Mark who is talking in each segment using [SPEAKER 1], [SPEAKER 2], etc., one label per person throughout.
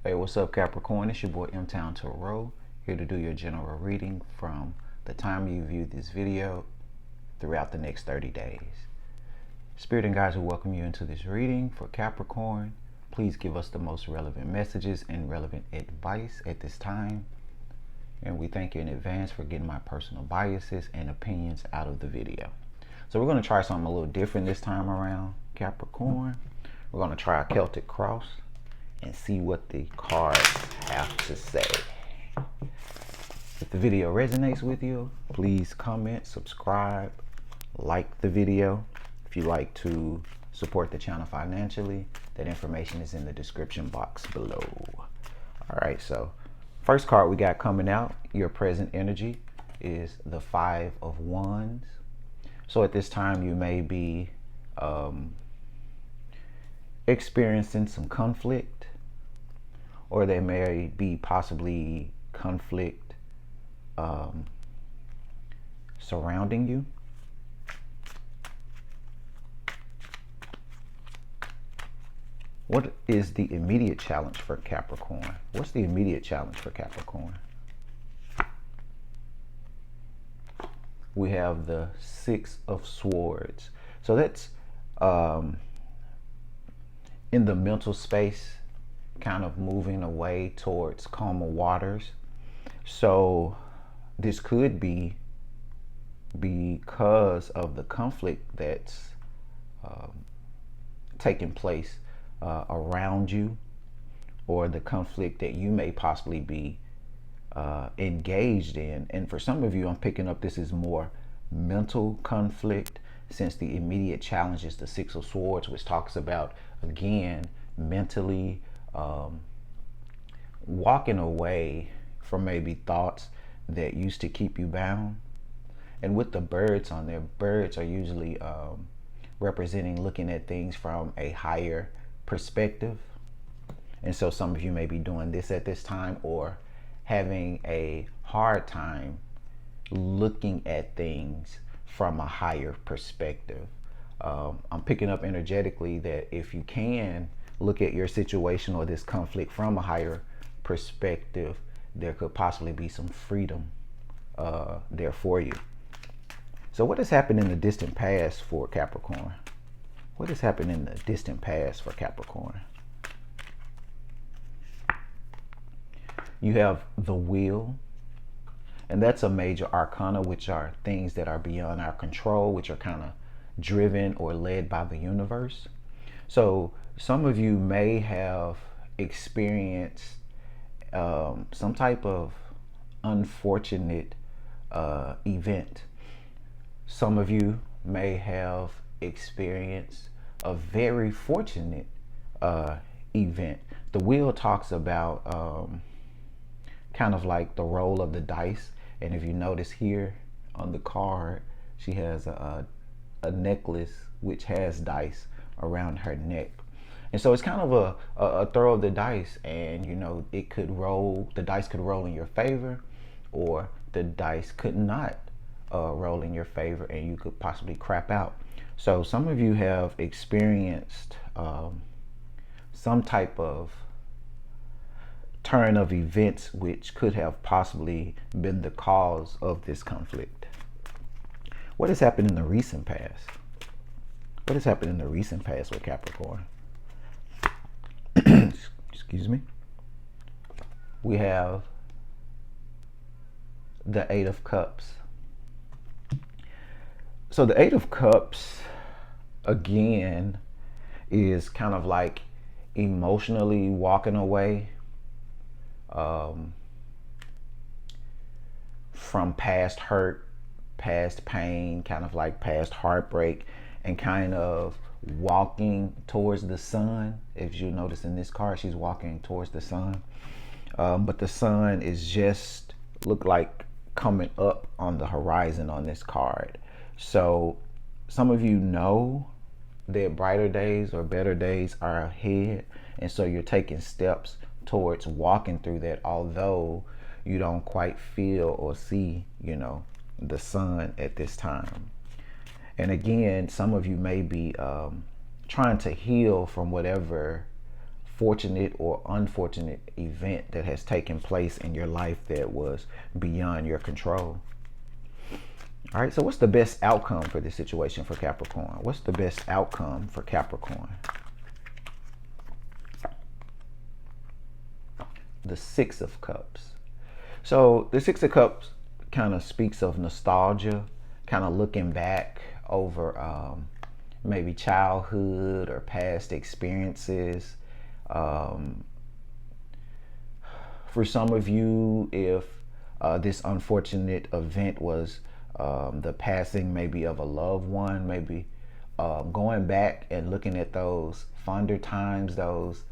[SPEAKER 1] Hey, what's up, Capricorn? It's your boy MTownTarot, here to do your general reading from the time you view this video throughout the next 30 days. Spirit and guides will welcome you into this reading for Capricorn. Please give us the most relevant messages and relevant advice at this time. And we thank you in advance for getting my personal biases and opinions out of the video. So we're going to try something a little different this time around, Capricorn. We're going to try a Celtic cross and see what the cards have to say. If the video resonates with you, please comment, subscribe, like the video. If you like to support the channel financially, that information is in the description box below. All right, so first card we got coming out, your present energy, is the 5 of Wands. So at this time you may be experiencing some conflict, or there may be possibly conflict surrounding you. What is the immediate challenge for Capricorn? What's the immediate challenge for Capricorn? We have the 6 of Swords. So that's in the mental space, kind of moving away towards calmer waters. So this could be because of the conflict that's taking place around you, or the conflict that you may possibly be engaged in. And for some of you, I'm picking up this is more mental conflict, since the immediate challenge is the 6 of Swords, which talks about, again, mentally walking away from maybe thoughts that used to keep you bound. And with the birds on there, birds are usually representing looking at things from a higher perspective. And so some of you may be doing this at this time, or having a hard time looking at things from a higher perspective. I'm picking up energetically that if you can look at your situation or this conflict from a higher perspective, there could possibly be some freedom there for you. So what has happened in the distant past for Capricorn? What has happened in the distant past for Capricorn? You have the Wheel, and that's a major arcana, which are things that are beyond our control, which are kind of driven or led by the universe. So some of you may have experienced some type of unfortunate event. Some of you may have experienced a very fortunate event. The Wheel talks about kind of like the roll of the dice. And if you notice here on the card, she has a necklace which has dice around her neck. And so it's kind of a throw of the dice, and you know, it could roll, the dice could roll in your favor, or the dice could not roll in your favor, and you could possibly crap out. So some of you have experienced some type of turn of events which could have possibly been the cause of this conflict. What has happened in the recent past? What has happened in the recent past with Capricorn? Excuse me. We have the 8 of Cups. So the 8 of Cups, again, is kind of like emotionally walking away from past hurt, past pain, kind of like past heartbreak, and kind of walking towards the sun. If you notice in this card, she's walking towards the sun, but the sun is just look like coming up on the horizon on this card. So some of you know that brighter days or better days are ahead, and so you're taking steps towards walking through that, although you don't quite feel or see, you know, the sun at this time. And again, some of you may be trying to heal from whatever fortunate or unfortunate event that has taken place in your life that was beyond your control. All right, so what's the best outcome for this situation for Capricorn? What's the best outcome for Capricorn? The Six of Cups. So the Six of Cups kind of speaks of nostalgia, kind of looking back over maybe childhood or past experiences. For some of you, if this unfortunate event was the passing maybe of a loved one, maybe going back and looking at those fonder times, those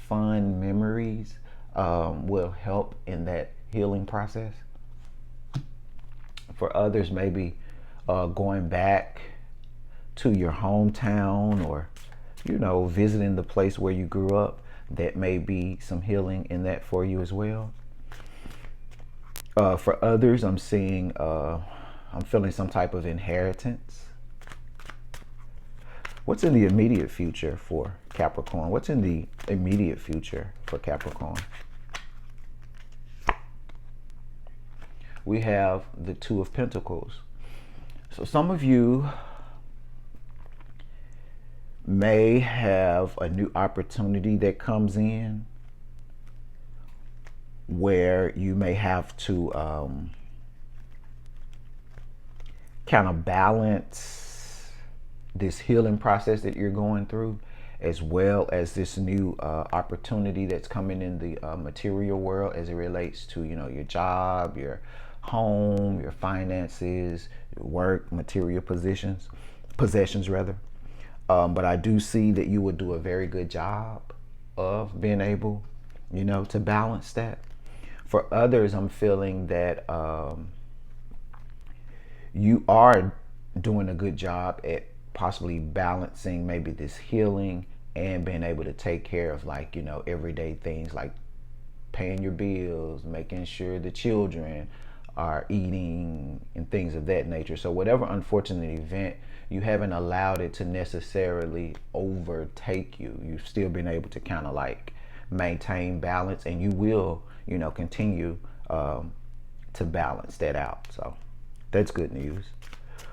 [SPEAKER 1] fun memories will help in that healing process. For others, maybe going back to your hometown, or visiting the place where you grew up, that may be some healing in that for you as well. For others, I'm feeling some type of inheritance. What's in the immediate future for Capricorn? What's in the immediate future for Capricorn? We have the Two of Pentacles. So some of you may have a new opportunity that comes in where you may have to kind of balance this healing process that you're going through, as well as this new opportunity that's coming in the material world as it relates to your job, your home, your finances, your work, material possessions rather. But I do see that you would do a very good job of being able, to balance that. For others, I'm feeling that you are doing a good job at possibly balancing maybe this healing and being able to take care of everyday things like paying your bills, making sure the children are eating and things of that nature. So whatever unfortunate event, you haven't allowed it to necessarily overtake you. You've still been able to kind of maintain balance, and you will, continue to balance that out. So that's good news.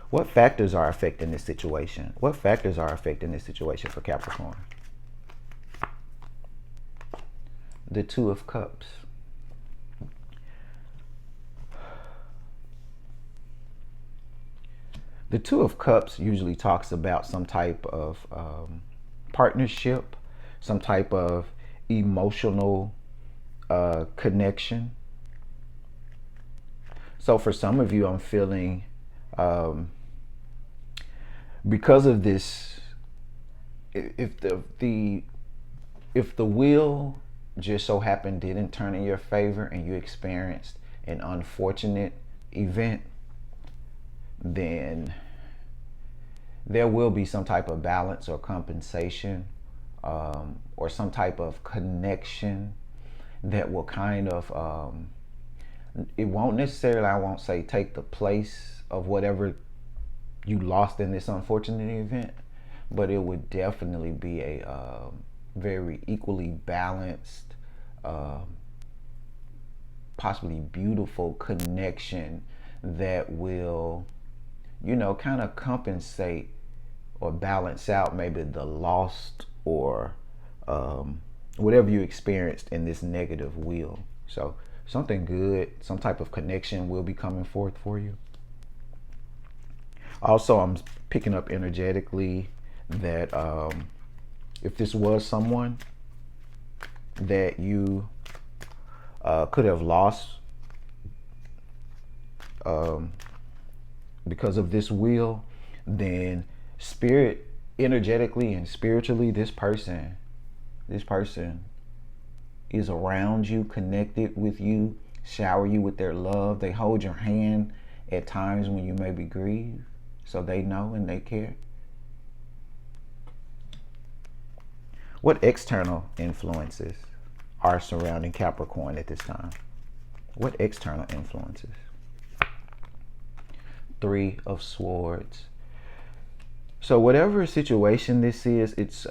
[SPEAKER 1] What factors are affecting this situation? What factors are affecting this situation for Capricorn? The Two of Cups. The Two of Cups usually talks about some type of partnership, some type of emotional connection. So for some of you, I'm feeling because of this, if the wheel just so happened didn't turn in your favor and you experienced an unfortunate event, then there will be some type of balance or compensation or some type of connection that will kind of it won't necessarily, I won't say take the place of whatever you lost in this unfortunate event, but it would definitely be a very equally balanced, possibly beautiful connection that will kind of compensate or balance out maybe the lost or whatever you experienced in this negative wheel. So something good, some type of connection will be coming forth for you. Also, I'm picking up energetically that if this was someone that you could have lost because of this wheel, then spirit, energetically and spiritually, this person is around you, connected with you, shower you with their love. They hold your hand at times when you may be grieved, so they know and they care. What external influences are surrounding Capricorn at this time? What external influences? Three of Swords. So whatever situation this is, it's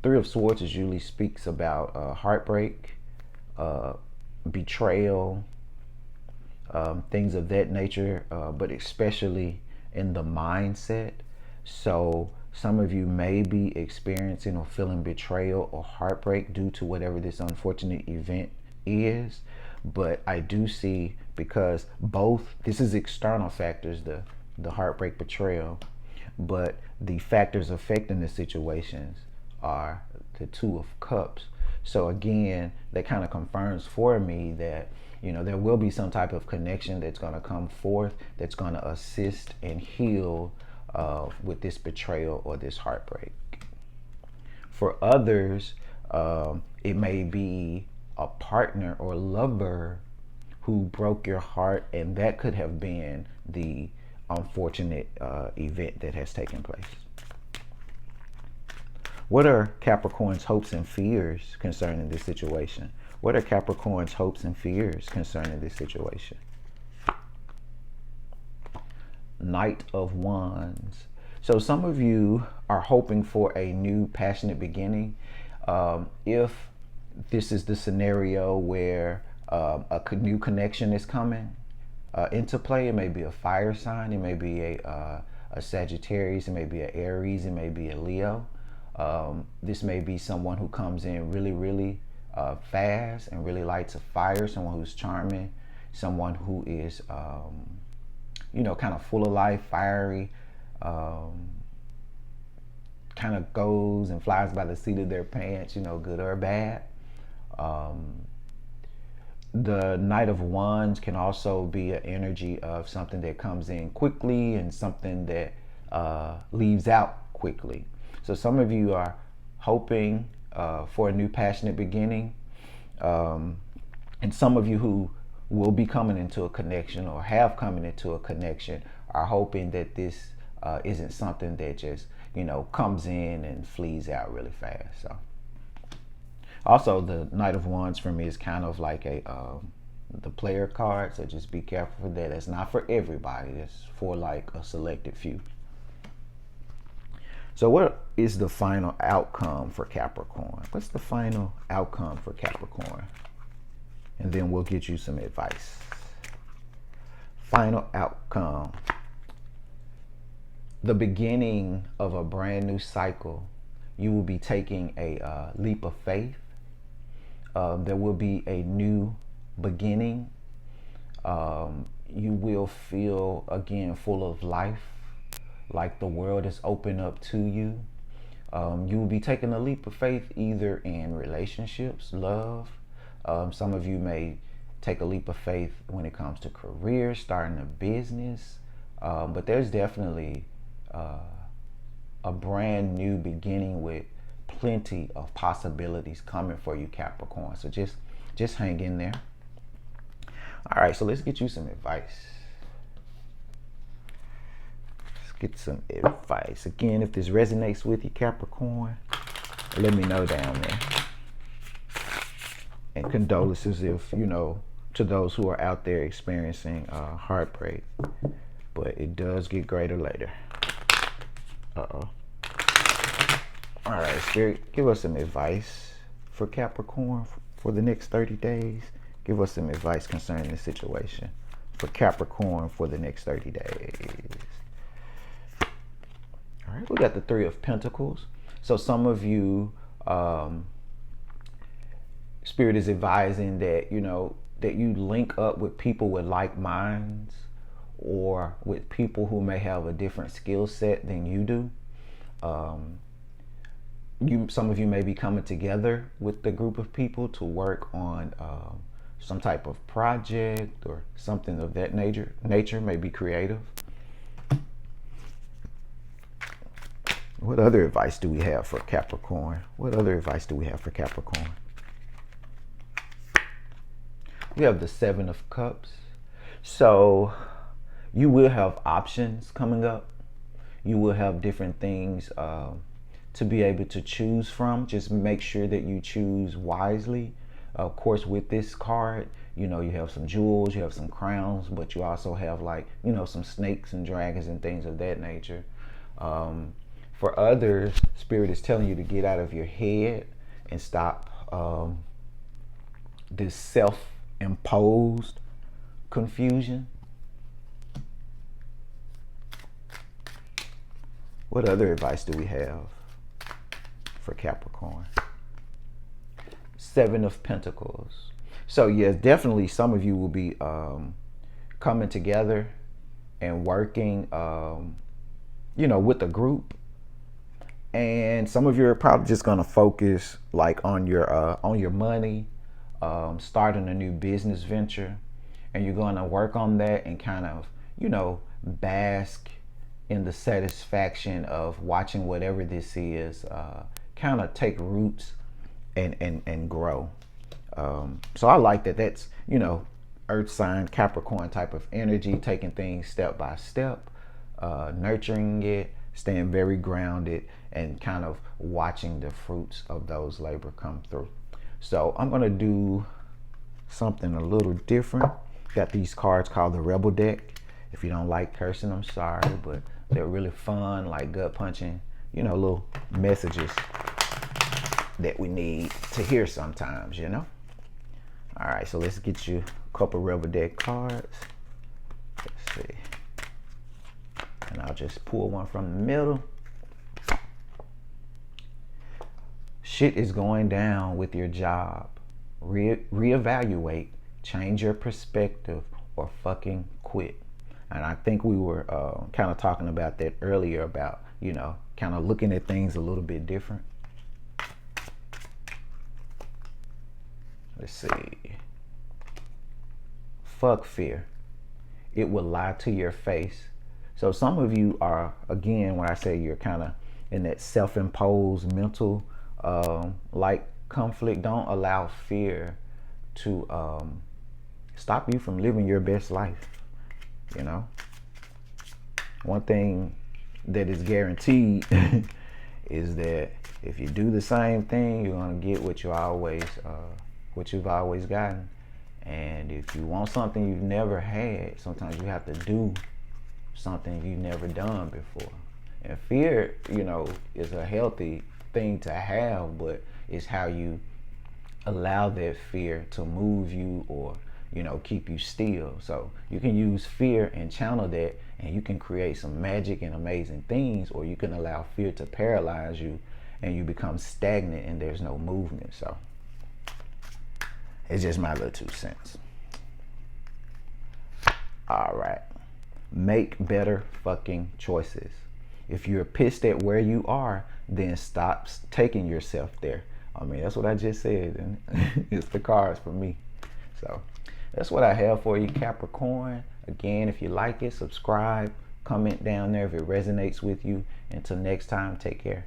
[SPEAKER 1] Three of Swords usually speaks about heartbreak, betrayal, things of that nature, but especially in the mindset. So some of you may be experiencing or feeling betrayal or heartbreak due to whatever this unfortunate event is. But I do see, because both, this is external factors, the heartbreak, betrayal, but the factors affecting the situations are the Two of Cups. So again, that kind of confirms for me that, you know, there will be some type of connection that's going to come forth that's going to assist and heal with this betrayal or this heartbreak. For others, it may be a partner or lover who broke your heart, and that could have been the unfortunate event that has taken place. What are Capricorn's hopes and fears concerning this situation? What are Capricorn's hopes and fears concerning this situation? Knight of Wands. So some of you are hoping for a new passionate beginning. If this is the scenario where a new connection is coming into play, it may be a fire sign, it may be a Sagittarius, it may be an Aries, it may be a Leo. This may be someone who comes in really fast and really lights a fire, someone who's charming, someone who is you know, kind of full of life, fiery, kind of goes and flies by the seat of their pants, you know, good or bad. The Knight of Wands can also be an energy of something that comes in quickly and something that leaves out quickly. So some of you are hoping for a new passionate beginning, and some of you who will be coming into a connection or have coming into a connection are hoping that this isn't something that just, you know, comes in and flees out really fast. So also, the Knight of Wands for me is kind of like the player card, so just be careful for that. It's not for everybody. It's for like a selected few. So what is the final outcome for Capricorn? What's the final outcome for Capricorn? And then we'll get you some advice. Final outcome. The beginning of a brand new cycle. You will be taking a leap of faith. There will be a new beginning. You will feel again full of life, like the world is open up to you. You will be taking a leap of faith either in relationships, love. Some of you may take a leap of faith when it comes to career, starting a business. But there's definitely a brand new beginning with plenty of possibilities coming for you, Capricorn. So just hang in there. All right, so let's get you some advice. Let's get some advice. Again, if this resonates with you, Capricorn, let me know down there. And condolences, if you know, to those who are out there experiencing heartbreak. But it does get greater later. Uh-oh. All right, Spirit, give us some advice for Capricorn for the next 30 days. Give us some advice concerning the situation for Capricorn for the next 30 days. All right, we got the Three of Pentacles. So some of you, Spirit is advising that, you know, that you link up with people with like minds or with people who may have a different skill set than you do. Some of you may be coming together with the group of people to work on some type of project or something of that nature. May be creative. What other advice do we have for Capricorn? What other advice do we have for Capricorn? We have the Seven of Cups. So you will have options coming up. You will have different things to be able to choose from. Just make sure that you choose wisely. Of course, with this card, you know, you have some jewels, you have some crowns, but you also have, like, you know, some snakes and dragons and things of that nature. For others, Spirit is telling you to get out of your head and stop this self-imposed confusion. What other advice do we have for Capricorn? Seven of Pentacles. So yes, definitely some of you will be coming together and working, with a group. And some of you are probably just gonna focus like on your money, starting a new business venture, and you're gonna work on that and kind of, bask in the satisfaction of watching whatever this is kind of take roots and grow. So I like that. That's, earth sign Capricorn type of energy, taking things step by step, nurturing it, staying very grounded, and kind of watching the fruits of those labor come through. So I'm gonna do something a little different. Got these cards called the Rebel deck. If you don't like cursing, I'm sorry, but they're really fun, like gut punching, little messages that we need to hear sometimes, All right, so let's get you a couple Rebel deck cards. Let's see. And I'll just pull one from the middle. Shit is going down with your job. Reevaluate, change your perspective, or fucking quit. And I think we were kind of talking about that earlier about, kind of looking at things a little bit different. Let's see. Fuck fear. It will lie to your face. So some of you are, again, when I say you're kind of in that self-imposed mental like conflict, don't allow fear to stop you from living your best life. One thing that is guaranteed is that if you do the same thing, you're gonna get what you've always gotten. And if you want something you've never had, sometimes you have to do something you've never done before. And fear, is a healthy thing to have, but it's how you allow that fear to move you or, keep you still. So you can use fear and channel that, and you can create some magic and amazing things, or you can allow fear to paralyze you and you become stagnant and there's no movement. So it's just my little 2 cents. All right. Make better fucking choices. If you're pissed at where you are, then stop taking yourself there. I mean, that's what I just said, and it's the cards for me. So that's what I have for you, Capricorn. Again, if you like it, subscribe, comment down there if it resonates with you. Until next time, take care.